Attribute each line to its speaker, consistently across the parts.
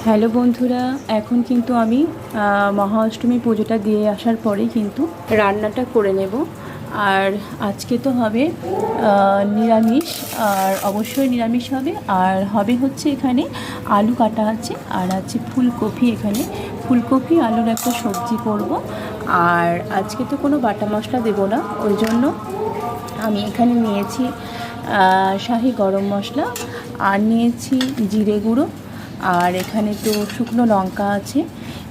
Speaker 1: Hello বন্ধুরা, এখন কিন্তু আমি মহা অষ্টমী পুজোটা দিয়ে আসার পরেই কিন্তু রান্নাটা করে নেব। আর আজকে তো হবে নিরামিষ, আর অবশ্যই নিরামিষ হবে। আর হবে হচ্ছে এখানে আলু কাটা আছে, আর আছে ফুলকপি। এখানে ফুলকপি আলুর একটা সবজি করব। আর আজকে তো কোনো বাটা মশলা দেবো না, ওই জন্য আমি এখানে নিয়েছি শাহি গরম মশলা, আর নিয়েছি জিরে গুঁড়ো, আর এখানে তো শুকনো লঙ্কা আছে।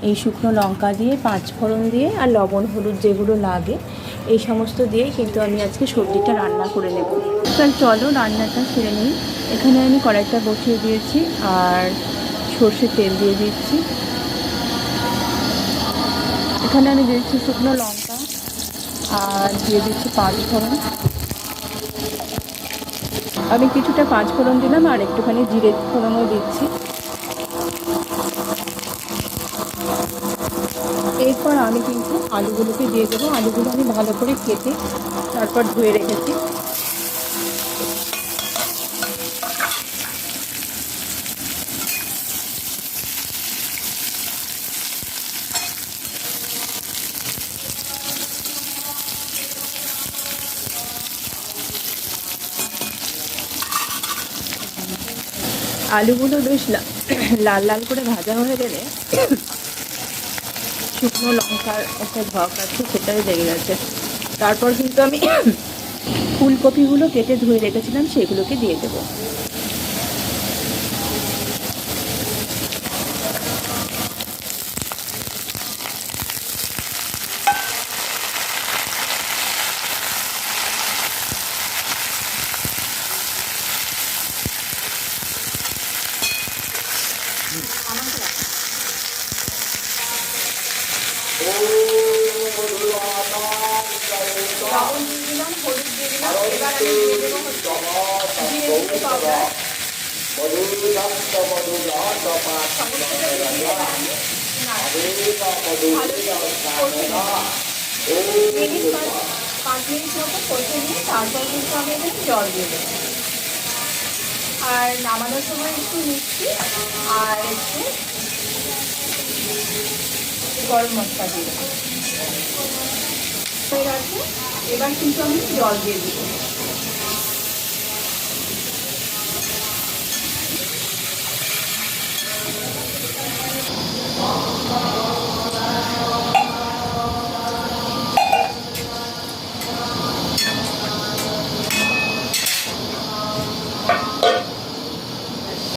Speaker 1: এই শুকনো লঙ্কা দিয়ে, পাঁচফোড়ন দিয়ে, আর লবণ হলুদ যেগুলো লাগে এই সমস্ত দিয়েই কিন্তু আমি আজকে সবজিটা রান্না করে নেব। তাহলে চলো রান্নাটা সেরে নিই। এখানে আমি কড়াইটা বসিয়ে দিয়েছি, আর সর্ষের তেল দিয়ে দিচ্ছি। এখানে আমি দিয়েছি শুকনো লঙ্কা, আর দিয়ে দিচ্ছি পাঁচফোড়ন। আমি কিছুটা পাঁচফোড়ন দিলাম, আর একটুখানি জিরে ফোড়নও দিচ্ছি। এরপর আমি কিন্তু আলুগুলোকে দিয়ে দেবো। আলুগুলো আমি ভালো করে কেটে তারপর ধুয়ে রেখেছি। আলুগুলো বেশ লাল লাল করে ভাজা হয়ে গেলে শুকনো লঙ্কার একটা ঝক আছে, সেটাই লেগে গেছে। তারপর কিন্তু আমি ফুলকপিগুলো কেটে ধুয়ে রেখেছিলাম, সেগুলোকে দিয়ে দেবো। লবণ দিয়ে দিলাম, হলুদ দিয়ে দিলাম। এবার আমি দিয়ে দেবো হচ্ছে জিরে গুঁড়ো পাউডার। মিনিট 5 মিনিট মতো কষে নিয়ে তারপর কিন্তু আমি এখানে জল দিয়ে দেবো। আর নামানোর সময় একটু মিষ্টি আর একটু গরম মশলা দিয়ে দেবো। এবার কিন্তু আমি জল দিয়ে দেবো।